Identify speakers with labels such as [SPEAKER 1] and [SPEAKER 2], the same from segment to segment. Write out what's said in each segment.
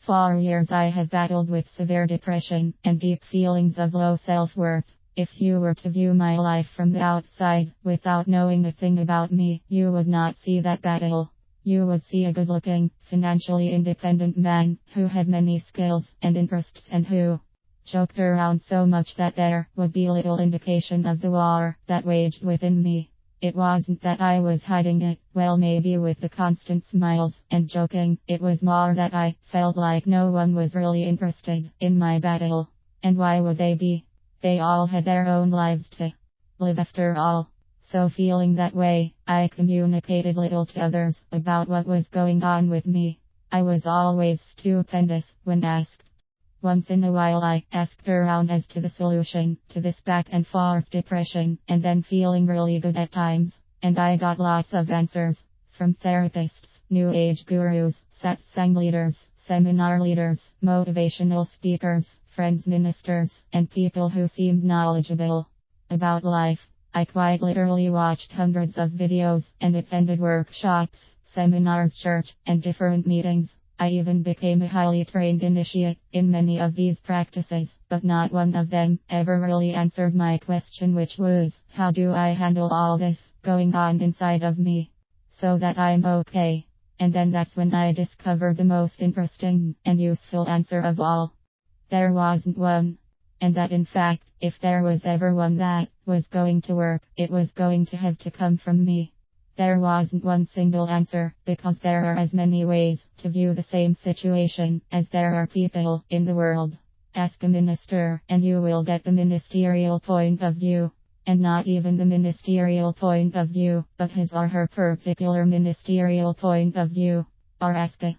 [SPEAKER 1] For years I have battled with severe depression and deep feelings of low self-worth. If you were to view my life from the outside, without knowing a thing about me, you would not see that battle. You would see a good-looking, financially independent man, who had many skills and interests and who joked around so much that there would be little indication of the war that waged within me. It wasn't that I was hiding it, well maybe with the constant smiles and joking, it was more that I felt like no one was really interested in my battle. And why would they be? They all had their own lives to live after all. So feeling that way, I communicated little to others about what was going on with me. I was always stupendous when asked. Once in a while I asked around as to the solution to this back and forth depression, and then feeling really good at times, and I got lots of answers. From therapists, new age gurus, satsang leaders, seminar leaders, motivational speakers, friends ministers, and people who seemed knowledgeable about life. I quite literally watched hundreds of videos and attended workshops, seminars, church, and different meetings. I even became a highly trained initiate in many of these practices, but not one of them ever really answered my question, which was, how do I handle all this going on inside of me so that I'm okay? And then that's when I discovered the most interesting and useful answer of all. There wasn't one. And that in fact, if there was ever one that was going to work, it was going to have to come from me. There wasn't one single answer, because there are as many ways to view the same situation as there are people in the world. Ask a minister, and you will get the ministerial point of view. And not even the ministerial point of view, but his or her particular ministerial point of view. Or ask a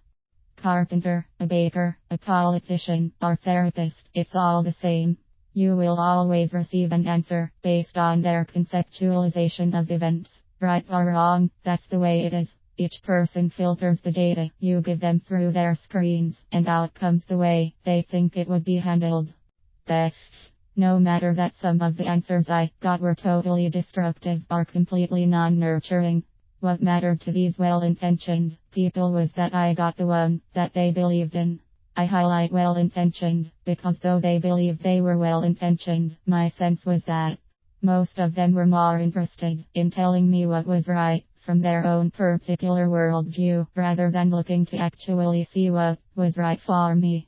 [SPEAKER 1] carpenter, a baker, a politician, or therapist, it's all the same. You will always receive an answer based on their conceptualization of events. Right or wrong, that's the way it is. Each person filters the data you give them through their screens, and out comes the way they think it would be handled best. No matter that some of the answers I got were totally destructive or completely non-nurturing. What mattered to these well-intentioned people was that I got the one that they believed in. I highlight well-intentioned, because though they believed they were well-intentioned, my sense was that most of them were more interested in telling me what was right from their own particular worldview, rather than looking to actually see what was right for me.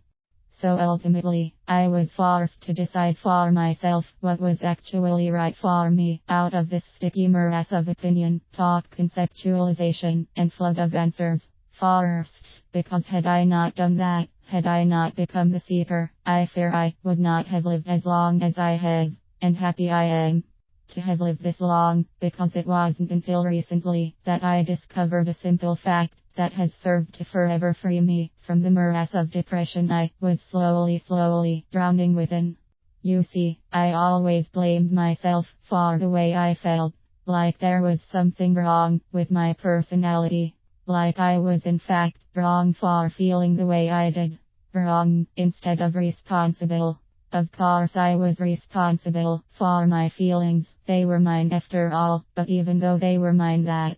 [SPEAKER 1] So ultimately, I was forced to decide for myself what was actually right for me, out of this sticky morass of opinion, talk, conceptualization, and flood of answers. First, because had I not done that, had I not become the seeker, I fear I would not have lived as long as I have. And happy I am to have lived this long, because it wasn't until recently that I discovered a simple fact that has served to forever free me from the morass of depression I was slowly drowning within. You see, I always blamed myself for the way I felt, like there was something wrong with my personality, like I was in fact wrong for feeling the way I did. Wrong instead of responsible. Of course I was responsible for my feelings, they were mine after all, but even though they were mine, that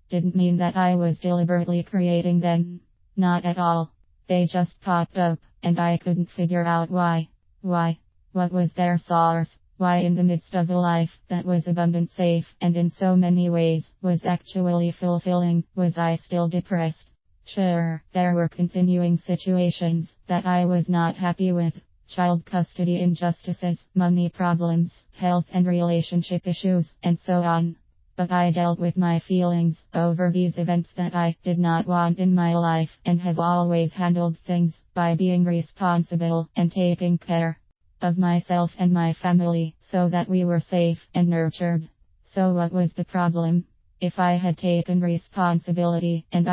[SPEAKER 1] didn't mean that I was deliberately creating them. Not at all. They just popped up, and I couldn't figure out why. Why? What was their source? Why in the midst of a life that was abundant, safe, and in so many ways was actually fulfilling, was I still depressed? Sure, there were continuing situations that I was not happy with. Child custody injustices, money problems, health and relationship issues, and so on. But I dealt with my feelings over these events that I did not want in my life, and have always handled things by being responsible and taking care of myself and my family, so that we were safe and nurtured. So what was the problem? If I had taken responsibility, and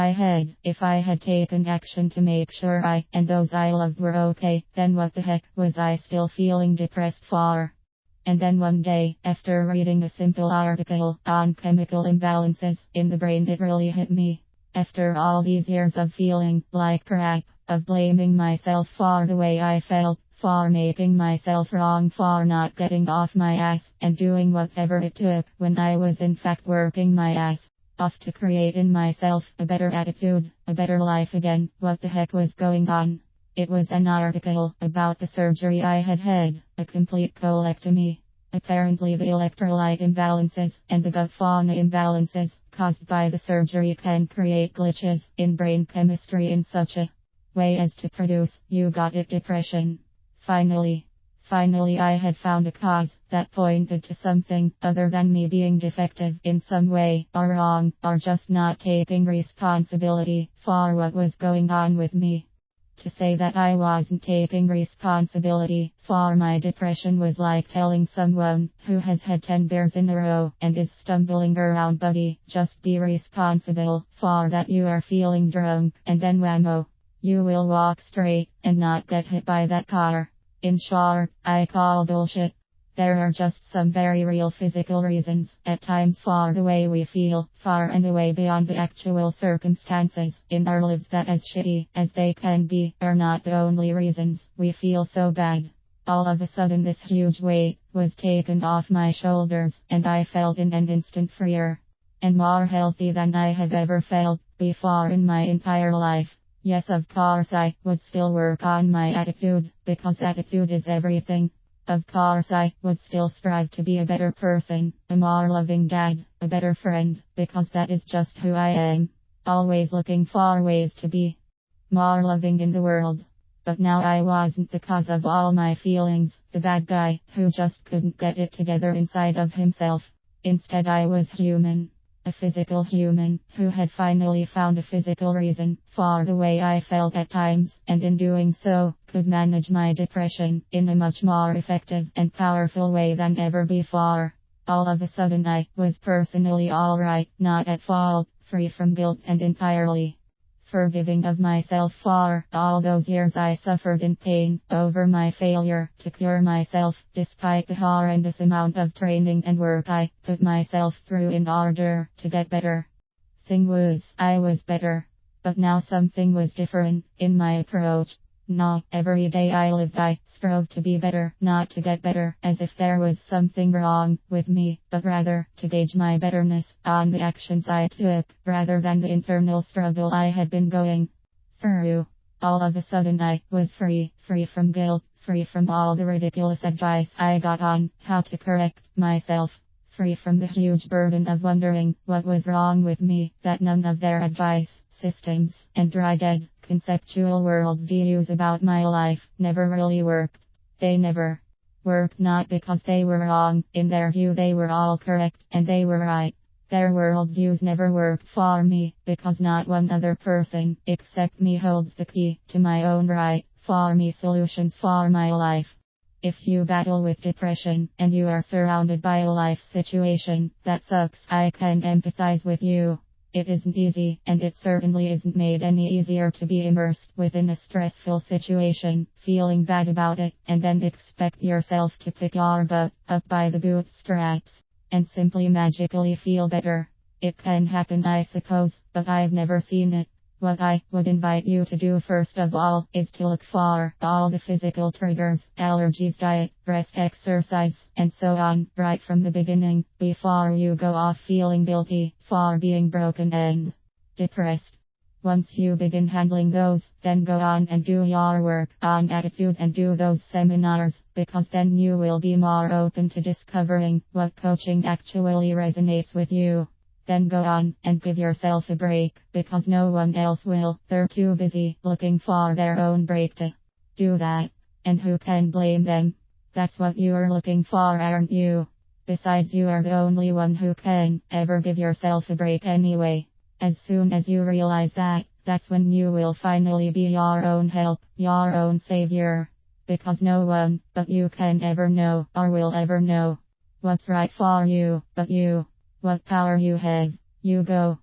[SPEAKER 1] if I had taken action to make sure I and those I loved were okay, then what the heck was I still feeling depressed for? And then one day, after reading a simple article on chemical imbalances in the brain, it really hit me. After all these years of feeling like crap, of blaming myself for the way I felt, for making myself wrong, for not getting off my ass and doing whatever it took when I was in fact working my ass off to create in myself a better attitude, a better life again. What the heck was going on? It was an article about the surgery I had had, a complete colectomy. Apparently the electrolyte imbalances and the gut fauna imbalances caused by the surgery can create glitches in brain chemistry in such a way as to produce, you got it, depression. Finally I had found a cause that pointed to something other than me being defective in some way, or wrong, or just not taking responsibility for what was going on with me. To say that I wasn't taking responsibility for my depression was like telling someone who has had 10 beers in a row and is stumbling around, buddy, just be responsible for that you are feeling drunk, and then whammo, you will walk straight and not get hit by that car. In short, I call bullshit. There are just some very real physical reasons, at times for the way we feel, far and away beyond the actual circumstances in our lives that, as shitty as they can be, are not the only reasons we feel so bad. All of a sudden this huge weight was taken off my shoulders, and I felt in an instant freer and more healthy than I have ever felt before in my entire life. Yes, of course I would still work on my attitude, because attitude is everything. Of course I would still strive to be a better person, a more loving dad, a better friend, because that is just who I am. Always looking for ways to be more loving in the world. But now I wasn't the cause of all my feelings, the bad guy who just couldn't get it together inside of himself. Instead I was human. A physical human who had finally found a physical reason for the way I felt at times, and in doing so, could manage my depression in a much more effective and powerful way than ever before. All of a sudden I was personally alright, not at fault, free from guilt, and entirely forgiving of myself for all those years I suffered in pain over my failure to cure myself, despite the horrendous amount of training and work I put myself through in order to get better. Thing was, I was better. But now something was different in my approach. No, every day I lived I strove to be better, not to get better, as if there was something wrong with me, but rather to gauge my betterness on the actions I took, rather than the internal struggle I had been going through. All of a sudden I was free from guilt, free from all the ridiculous advice I got on how to correct myself, free from the huge burden of wondering what was wrong with me, that none of their advice, systems, and dry dead conceptual world views about my life never really worked. They never worked, not because they were wrong. In their view they were all correct, and they were right. Their worldviews never worked for me, because not one other person except me holds the key to my own right, for me solutions for my life. If you battle with depression, and you are surrounded by a life situation that sucks, I can empathize with you. It isn't easy, and it certainly isn't made any easier to be immersed within a stressful situation, feeling bad about it, and then expect yourself to pick your butt up by the bootstraps and simply magically feel better. It can happen, I suppose, but I've never seen it. What I would invite you to do first of all is to look for all the physical triggers, allergies, diet, rest, exercise, and so on, right from the beginning, before you go off feeling guilty for being broken and depressed. Once you begin handling those, then go on and do your work on attitude and do those seminars, because then you will be more open to discovering what coaching actually resonates with you. Then go on and give yourself a break, because no one else will. They're too busy looking for their own break to do that. And who can blame them? That's what you're looking for, aren't you? Besides, you are the only one who can ever give yourself a break anyway. As soon as you realize that, that's when you will finally be your own help, your own savior. Because no one but you can ever know, or will ever know, what's right for you, but you. What power you have. You go.